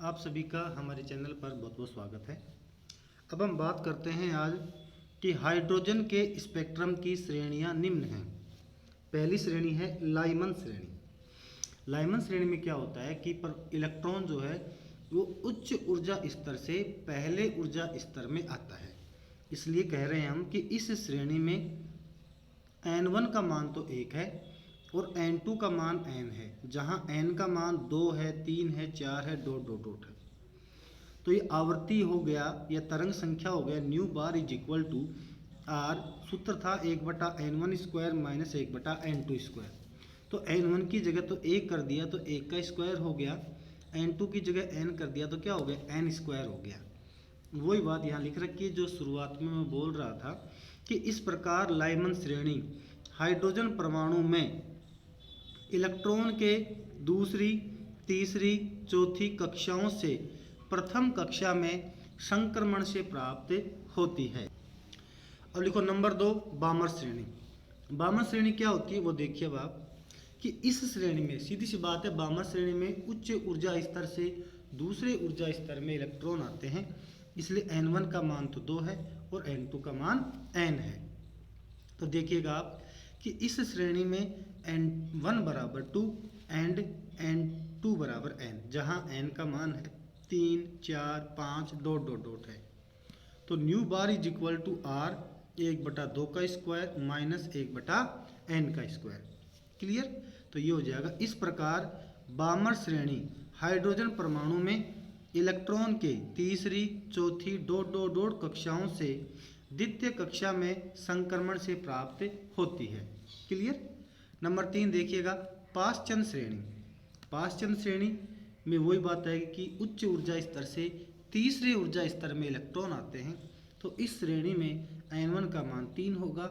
आप सभी का हमारे चैनल पर बहुत बहुत स्वागत है। अब हम बात करते हैं आज कि हाइड्रोजन के स्पेक्ट्रम की श्रेणियां निम्न हैं। पहली श्रेणी है लाइमन श्रेणी। लाइमन श्रेणी में क्या होता है कि पर इलेक्ट्रॉन जो है वो उच्च ऊर्जा स्तर से पहले ऊर्जा स्तर में आता है, इसलिए कह रहे हैं हम कि इस श्रेणी में n1 का मान तो 1 है और n2 का मान n है, जहाँ n का मान 2 है, 3 है, 4 है, डॉट डॉट डॉट है। तो ये आवर्ती हो गया या तरंग संख्या हो गया nu bar is equal to R. सूत्र था 1/n1 square minus 1/n2 square. तो n1 की जगह तो 1 कर दिया तो 1 का स्क्वायर हो गया, n2 की जगह n कर दिया तो क्या हो गया, n स्क्वायर हो गया। वही बात यहाँ लिख रखी है जो शुरुआत में मैं बोल रहा था कि इस प्रकार लाइमन श्रेणी हाइड्रोजन परमाणु में इलेक्ट्रॉन के दूसरी, तीसरी, चौथी कक्षाओं से प्रथम कक्षा में संक्रमण से प्राप्त होती है। अब लिखो नंबर 2 बामर श्रेणी। बामर श्रेणी क्या होती है वो देखिए अब आप कि इस श्रेणी में सीधी सी बात है, बामर श्रेणी में उच्च ऊर्जा स्तर से दूसरे ऊर्जा स्तर में इलेक्ट्रॉन आते हैं, इसलिए n1 का मान तो 2 है और n2 का मान n है। तो देखिएगा आप कि इस श्रेणी में n1 बराबर 2 एंड n2 बराबर n, जहाँ n का मान है 3, 4, 5 डॉट डॉट डॉट है। तो new bar is equal to R 1/2 का स्क्वायर माइनस 1/n का स्क्वायर। क्लियर? तो ये हो जाएगा। इस प्रकार बामर श्रेणी हाइड्रोजन परमाणु में इलेक्ट्रॉन के तीसरी, चौथी डॉट डॉट डॉट कक्षाओं से द्वितीय कक्षा में संक्रमण से प्राप्त होती है। क्लियर? नंबर 3 देखिएगा पाश्चन श्रेणी। पाश्चन श्रेणी में वही बात है कि उच्च ऊर्जा स्तर से तीसरे ऊर्जा स्तर में इलेक्ट्रॉन आते हैं। तो इस श्रेणी में n1 का मान 3 होगा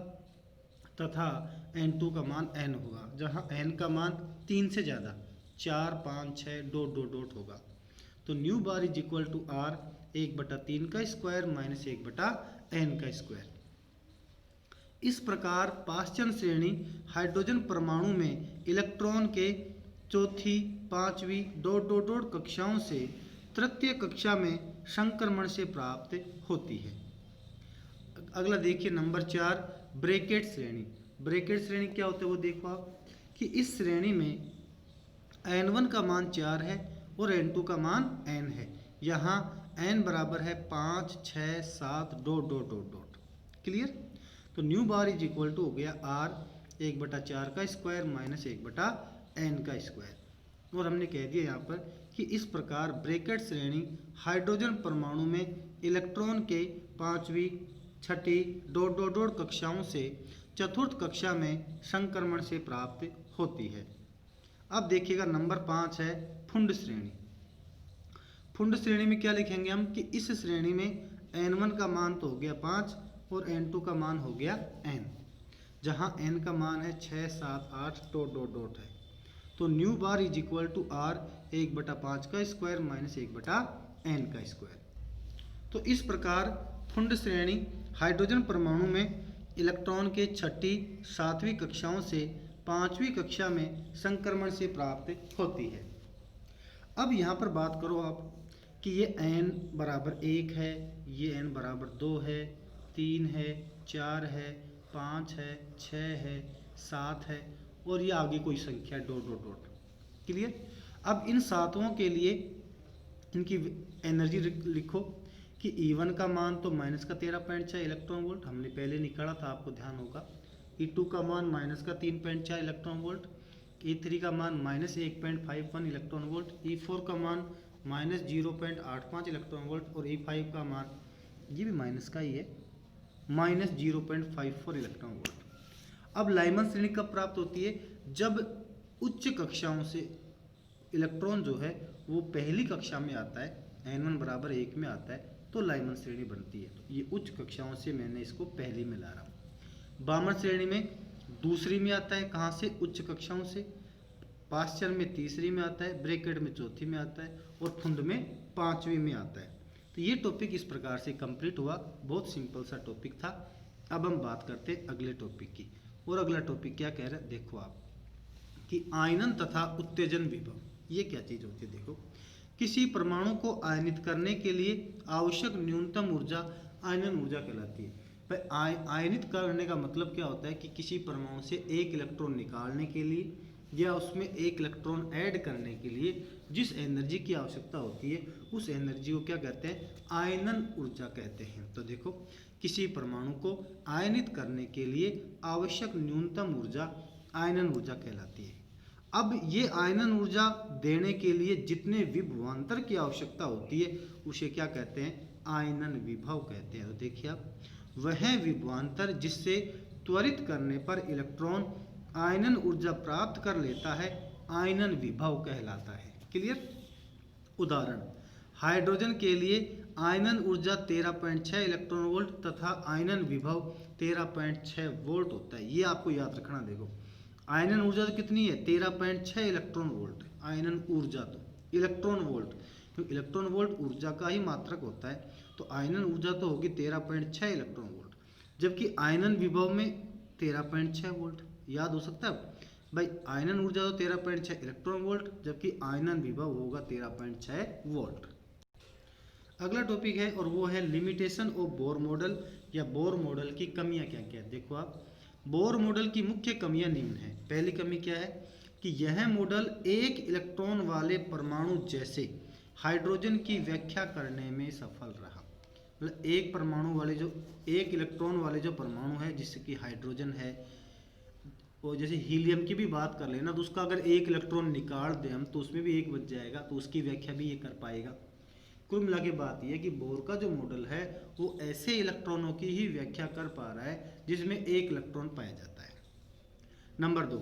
तथा n2 का मान n होगा, जहाँ n का मान 3 से ज़्यादा 4, 5, 6 डॉट डॉट डॉट होगा। तो new bar is equal to R 1/3 का स्क्वायर माइनस 1/n का स्क्वायर। इस प्रकार पाश्चन श्रेणी हाइड्रोजन परमाणु में इलेक्ट्रॉन के चौथी, पांचवी डॉट डॉट डॉट कक्षाओं से तृतीय कक्षा में संक्रमण से प्राप्त होती है। अगला देखिए नंबर 4 ब्रैकेट श्रेणी। ब्रैकेट श्रेणी क्या होता है वो देखो आप कि इस श्रेणी में n1 का मान 4 है और n2 का मान n है, यहाँ n बराबर है 5, 6, 7 dot dot dot dot. Clear? तो new bar is equal to हो गया आर 1/4 का स्क्वायर माइनस 1/n का स्क्वायर। और हमने कह दिया यहाँ पर कि इस प्रकार ब्रैकेट श्रेणी हाइड्रोजन परमाणु में इलेक्ट्रॉन के पांचवी, छठी डॉट डॉट डॉट कक्षाओं से चतुर्थ कक्षा में संक्रमण से प्राप्त होती है। अब देखिएगा नंबर 5 है फुंड श्रेणी। फुंड श्रेणी में क्या लिखेंगे हम कि इस श्रेणी में n1 का मान तो हो गया 5 और n2 का मान हो गया n, जहाँ n का मान है 6, 7, 8 डॉट डॉट डॉट है। तो new bar is equal to R 1/5 का स्क्वायर माइनस 1/n का स्क्वायर। तो इस प्रकार फुंड श्रेणी हाइड्रोजन परमाणु में इलेक्ट्रॉन के छठी, सातवीं कक्षाओं से पांचवी कक्षा में संक्रमण से प्राप्त होती है। अब यहाँ पर बात करो आप कि ये n बराबर 1 है, ये n बराबर 2 है, 3 है, 4 है, 5 है, 6 है, 7 है और ये आगे कोई संख्या डॉट डॉट डॉट। क्लियर? अब इन सातों के लिए इनकी एनर्जी लिखो कि E1 का मान तो माइनस का 13.6 इलेक्ट्रॉन वोल्ट, हमने पहले निकाला था, आपको ध्यान होगा। E2 का मान माइनस का 3.4 इलेक्ट्रॉन वोल्ट, E3 का मान माइनस 1.51 इलेक्ट्रॉन वोल्ट, E4 का मान माइनस 0.85 इलेक्ट्रॉन वोल्ट और E5 का मान ये भी माइनस का ही है, माइनस 0.54 इलेक्ट्रॉन वोल्ट। अब लाइमन श्रेणी कब प्राप्त होती है? जब उच्च कक्षाओं से इलेक्ट्रॉन जो है वो पहली कक्षा में आता है, n1 बराबर 1 में आता है, तो लाइमन श्रेणी बनती है। तो ये उच्च कक्षाओं से मैंने इसको पहली में ला रहा हूँ। बामर श्रेणी में दूसरी में आता है, कहाँ से? उच्च कक्षाओं से। पाश्चन में तीसरी में आता है, ब्रैकेट में चौथी में आता है और फुंड में पांचवी में आता है। तो ये टॉपिक इस प्रकार से कंप्लीट हुआ। बहुत सिंपल सा टॉपिक था। अब हम बात करते हैं अगले टॉपिक की। और अगला टॉपिक क्या कह रहा है देखो आप कि आयनन तथा उत्तेजन विभव। ये क्या चीज़ होती है देखो किसी परमाणु को आयनित करने के लिए आवश्यक न्यूनतम ऊर्जा आयनन ऊर्जा कहलाती है। भाई आयनित करने का मतलब क्या होता है कि किसी परमाणु से एक इलेक्ट्रॉन निकालने के लिए या उसमें एक इलेक्ट्रॉन ऐड करने के लिए जिस एनर्जी की आवश्यकता होती है उस एनर्जी को क्या कहते हैं, आयनन ऊर्जा कहते हैं। तो देखो, किसी परमाणु को आयनित करने के लिए आवश्यक न्यूनतम ऊर्जा आयनन ऊर्जा कहलाती है। अब ये आयनन ऊर्जा देने के लिए जितने विभवांतर की आवश्यकता होती है उसे क्या कहते हैं, आयनन विभव कहते हैं। तो देखिए आप, वह विभवांतर जिससे त्वरित करने पर इलेक्ट्रॉन आयनन ऊर्जा प्राप्त कर लेता है आयनन विभव कहलाता है। क्लियर। उदाहरण, हाइड्रोजन के लिए आयनन ऊर्जा 13.6 इलेक्ट्रॉन वोल्ट तथा आयनन विभव 13.6 वोल्ट होता है। ये आपको याद रखना। देखो, आयनन ऊर्जा तो कितनी है, 13.6 इलेक्ट्रॉन वोल्ट। आयनन ऊर्जा तो इलेक्ट्रॉन वोल्ट, तो इलेक्ट्रॉन वोल्ट ऊर्जा का ही मात्रक होता है, तो आयनन ऊर्जा तो होगी 13.6 इलेक्ट्रॉन वोल्ट, जबकि आयनन विभव में 13.6 वोल्ट। याद हो सकता है भाई, आयनन ऊर्जा तो 13.6 इलेक्ट्रॉन वोल्ट, जबकि आयनन विभव होगा 13.6 वोल्ट। अगला टॉपिक है और वो है लिमिटेशन ऑफ बोर मॉडल या बोर मॉडल की कमियां क्या क्या है। देखो आप, बोर मॉडल की मुख्य कमियां निम्न है। पहली कमी क्या है कि यह मॉडल एक इलेक्ट्रॉन वाले परमाणु जैसे हाइड्रोजन की व्याख्या करने में सफल रहा। मतलब एक परमाणु वाले जो एक इलेक्ट्रॉन वाले जो परमाणु है, जिससे कि हाइड्रोजन है, और जैसे हीलियम की भी बात कर लेना, तो उसका अगर एक इलेक्ट्रॉन निकाल दें हम तो उसमें भी एक बच जाएगा, तो उसकी व्याख्या भी ये कर पाएगा। कुल मिला के बात यह है कि बोर का जो मॉडल है वो ऐसे इलेक्ट्रॉनों की ही व्याख्या कर पा रहा है जिसमें एक इलेक्ट्रॉन पाया जाता है। नंबर 2,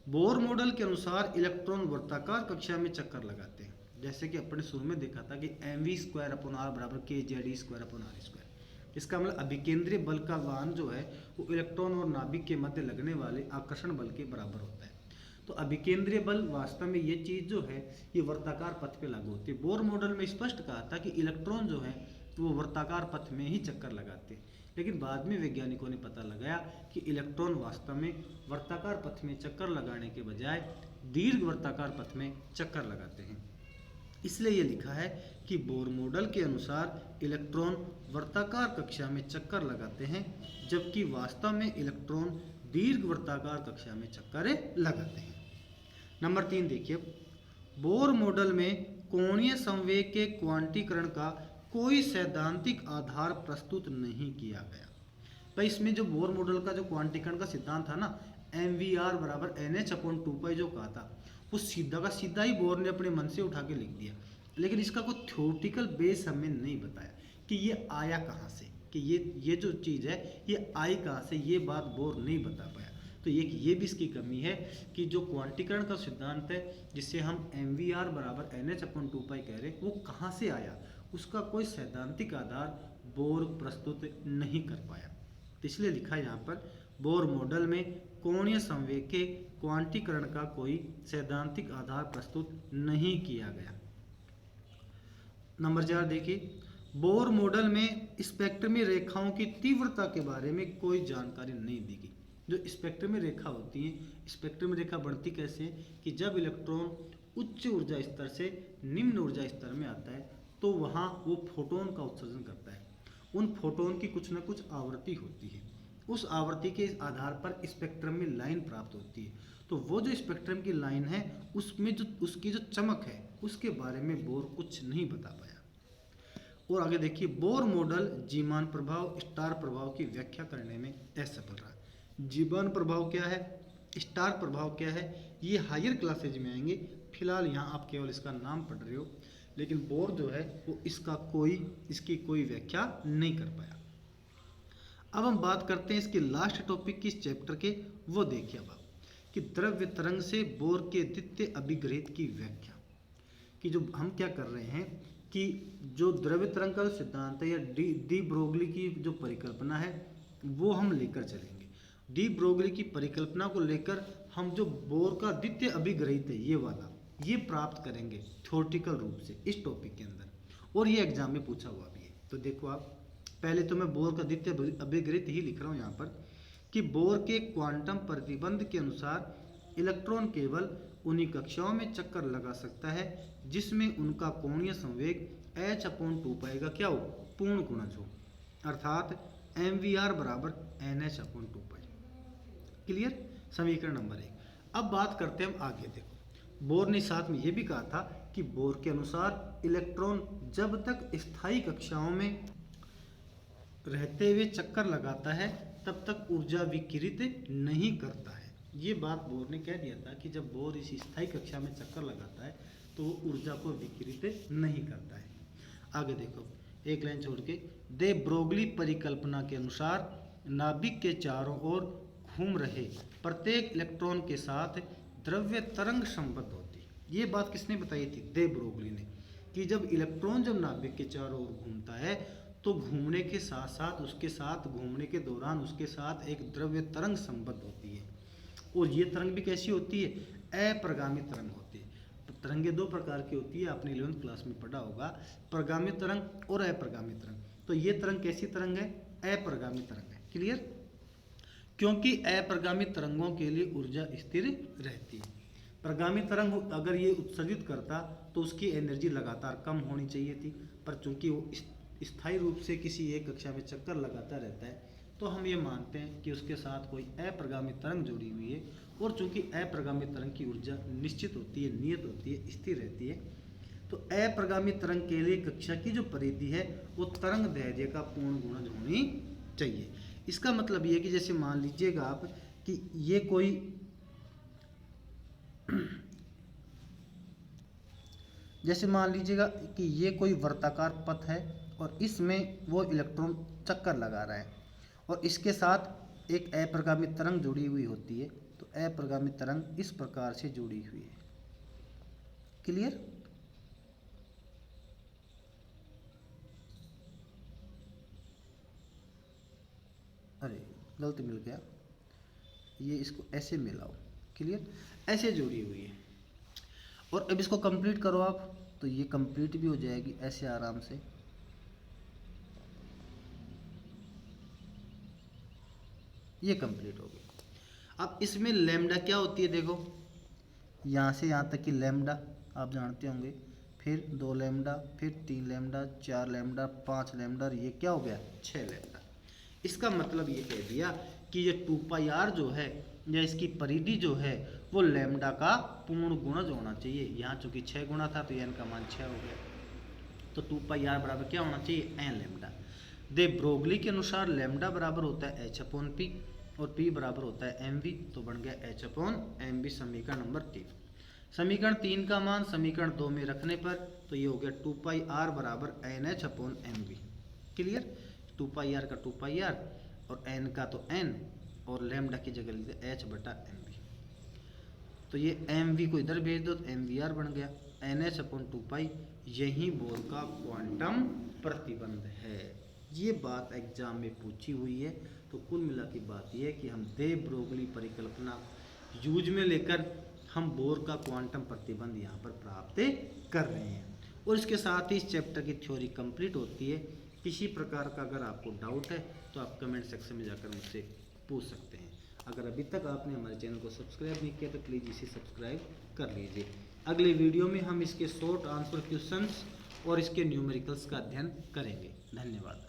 बोर मॉडल के अनुसार इलेक्ट्रॉन वर्ताकार कक्षा में चक्कर लगाते हैं। जैसे कि अपने शुरू में देखा था कि mv²/r बराबर kZe²/r²। इसका मतलब अभिकेंद्रीय बल का मान जो है वो इलेक्ट्रॉन और नाभिक के मध्य लगने वाले आकर्षण बल के बराबर होता है। तो अभिकेंद्रीय बल वास्तव में ये चीज़ जो है ये वर्ताकार पथ पे लागू होती है। बोर मॉडल में स्पष्ट कहा था कि इलेक्ट्रॉन जो है वो वर्ताकार पथ में ही चक्कर लगाते हैं, लेकिन बाद में वैज्ञानिकों ने पता लगाया कि इलेक्ट्रॉन वास्तव में वर्ताकार पथ में चक्कर लगाने के बजाय दीर्घ वर्ताकार पथ में चक्कर लगाते हैं। इसलिए ये लिखा है कि बोर मॉडल के अनुसार इलेक्ट्रॉन वर्ताकार कक्षा में चक्कर लगाते हैं, जबकि वास्तव में इलेक्ट्रॉन दीर्घ वर्ताकार कक्षा में चक्कर लगाते हैं। नंबर 3 देखिए, बोर मॉडल में कोणीय संवेग के क्वांटीकरण का कोई सैद्धांतिक आधार प्रस्तुत नहीं किया गया। भाई इसमें जो बोर मॉडल का जो क्वांटीकरण का सिद्धांत था ना, mvr बराबर nh/2π जो कहा था, वो सीधा का सीधा ही बोर ने अपने मन से उठा के लिख दिया, लेकिन इसका कोई थ्योरेटिकल बेस हमें नहीं बताया कि ये आया कहाँ से, कि ये जो चीज़ है ये आई कहाँ से, ये बात बोर नहीं बता पाया। तो ये भी इसकी कमी है कि जो क्वांटीकरण का सिद्धांत है जिससे हम mvr बराबर nh/2π कह रहे हैं, वो कहाँ से आया, उसका कोई सैद्धांतिक आधार बोर प्रस्तुत नहीं कर पाया। तो इसलिए लिखा है यहाँ पर, बोर मॉडल में कोणीय संवेग के क्वांटीकरण का कोई सैद्धांतिक आधार प्रस्तुत नहीं किया गया। नंबर 4 देखिए, बोर मॉडल में स्पेक्ट्रमी रेखाओं की तीव्रता के बारे में कोई जानकारी नहीं दी गई। जो स्पेक्ट्रमी रेखा होती है, स्पेक्ट्रमी रेखा बढ़ती कैसे है कि जब इलेक्ट्रॉन उच्च ऊर्जा स्तर से निम्न ऊर्जा स्तर में आता है तो वहाँ वो फोटोन का उत्सर्जन करता है। उन फोटोन की कुछ न कुछ आवृत्ति होती है, उस आवृत्ति के आधार पर स्पेक्ट्रम में लाइन प्राप्त होती है। तो वो जो स्पेक्ट्रम की लाइन है उसमें जो उसकी जो चमक है उसके बारे में बोर कुछ नहीं बता पाया। और आगे देखिए, बोर मॉडल जीमान प्रभाव स्टार प्रभाव की व्याख्या करने में असफल रहा। जीमान प्रभाव क्या है, स्टार प्रभाव क्या है, ये हायर क्लासेज में आएंगे। फिलहाल यहाँ आप केवल इसका नाम पढ़ रहे हो, लेकिन बोर जो है वो इसकी कोई व्याख्या नहीं कर पाया। अब हम बात करते हैं इसके लास्ट टॉपिक की, इस चैप्टर के, वो देखिए अब कि द्रव्य तरंग से बोर के द्वितीय अभिग्रहित की व्याख्या। कि जो हम क्या कर रहे हैं कि जो द्रव्य तरंग का सिद्धांत है या डी ब्रोगली की जो परिकल्पना है वो हम लेकर चलेंगे। डी ब्रोगली की परिकल्पना को लेकर हम जो बोर का द्वितीय अभिग्रहित है ये वाला, ये प्राप्त करेंगे थ्योरेटिकल रूप से इस टॉपिक के अंदर, और ये एग्जाम में पूछा हुआ भी है। तो देखो आप, पहले तो मैं बोर का द्वितीय अभिग्रहित ही लिख रहा हूँ यहाँ पर कि बोर के क्वांटम प्रतिबंध के अनुसार इलेक्ट्रॉन केवल उन्हीं कक्षाओं में चक्कर लगा सकता है जिसमें उनका कोणीय संवेग h/2 का क्या हो, पूर्ण गुणज हो, अर्थात mvr बराबर nh/2। क्लियर। समीकरण नंबर 1। अब बात करते हैं हम आगे। देखो बोर ने साथ में ये भी कहा था कि बोर के अनुसार इलेक्ट्रॉन जब तक स्थायी कक्षाओं में रहते हुए चक्कर लगाता है तब तक ऊर्जा विकिरित नहीं करता है। ये बात बोर ने कह दिया था कि जब बोर इस स्थायी कक्षा में चक्कर लगाता है तो वो ऊर्जा को विकिरित नहीं करता है। आगे देखो एक लाइन छोड़ के, दे ब्रोगली परिकल्पना के अनुसार नाभिक के चारों ओर घूम रहे प्रत्येक इलेक्ट्रॉन के साथ द्रव्य तरंग संबद्ध होती है। ये बात किसने बताई थी, दे ब्रोगली ने, कि जब इलेक्ट्रॉन जब नाभिक के चारों ओर घूमता है तो घूमने के साथ साथ उसके साथ घूमने के दौरान उसके साथ एक द्रव्य तरंग संबद्ध होती है। और ये तरंग भी कैसी होती है, अप्रगामी तरंग होती है। तरंगें दो प्रकार की होती है, आपने 11वीं क्लास में पढ़ा होगा, प्रगामी तरंग और अप्रगामी तरंग। तो ये तरंग कैसी तरंग है, अप्रगामी तरंग है। क्लियर। क्योंकि अप्रगामी तरंगों के लिए ऊर्जा स्थिर रहती है। प्रगामी तरंग अगर ये उत्सर्जित करता तो उसकी एनर्जी लगातार कम होनी चाहिए थी, पर चूंकि वो स्थायी रूप से किसी एक कक्षा में चक्कर लगाता रहता है तो हम ये मानते हैं कि उसके साथ कोई अप्रगामी तरंग जुड़ी हुई है। और चूंकि अप्रगामी तरंग की ऊर्जा निश्चित होती है, नियत होती है, स्थिर रहती है, तो अप्रगामी तरंग के लिए कक्षा की जो परिधि है वो तरंग दैर्ध्य का पूर्ण गुणज होनी चाहिए। इसका मतलब ये है कि जैसे मान लीजिएगा आप कि ये कोई जैसे मान लीजिएगा कि ये कोई वर्ताकार पथ है और इसमें वो इलेक्ट्रॉन चक्कर लगा रहा है और इसके साथ एक अप्रगामी तरंग जुड़ी हुई होती है, तो अप्रगामी तरंग इस प्रकार से जुड़ी हुई है। क्लियर। अरे गलत मिल गया, ये इसको ऐसे मिलाओ। क्लियर, ऐसे जुड़ी हुई है। और अब इसको कंप्लीट करो आप, तो ये कंप्लीट भी हो जाएगी ऐसे आराम से। ये कंप्लीट हो गया। अब इसमें लैम्डा क्या होती है, देखो यहाँ से यहाँ तक की लैम्डा आप जानते होंगे, फिर 2 लैम्डा, फिर 3 लैम्डा, 4 लैम्डा, 5 लैम्डा, और ये क्या हो गया 6 लैम्डा। इसका मतलब ये कह दिया कि ये 2πr जो है या इसकी परिधि जो है वो लैम्डा का पूर्ण गुणज होना चाहिए। यहाँ चूंकि 6 गुना था तो n का मान 6 हो गया, तो 2πr बराबर क्या होना चाहिए, n लैम्डा। दे ब्रोगली के अनुसार लैम्डा बराबर होता है h/p और p बराबर होता है mv, तो बन गया h/mv समीकरण नंबर 3। समीकरण 3 का मान समीकरण 2 में रखने पर तो ये हो गया 2πr बराबर nh/mv। क्लियर। 2πr का 2πr और n का तो n और लैम्डा की जगह लेते h/mv, तो ये mv को इधर भेज दो तो mvr बन गया। nh/2π यही बोर का क्वांटम प्रतिबंध है। ये बात एग्जाम में पूछी हुई है। तो कुल मिला की बात यह है कि हम दे ब्रोगली परिकल्पना यूज में लेकर हम बोर का क्वांटम प्रतिबंध यहाँ पर प्राप्त कर रहे हैं। और इसके साथ ही इस चैप्टर की थ्योरी कंप्लीट होती है। किसी प्रकार का अगर आपको डाउट है तो आप कमेंट सेक्शन में जाकर मुझसे पूछ सकते हैं। अगर अभी तक आपने हमारे चैनल को सब्सक्राइब नहीं किया तो प्लीज़ इसे सब्सक्राइब कर लीजिए। अगले वीडियो में हम इसके शॉर्ट आंसर क्वेश्चंस और इसके न्यूमेरिकल्स का अध्ययन करेंगे। धन्यवाद।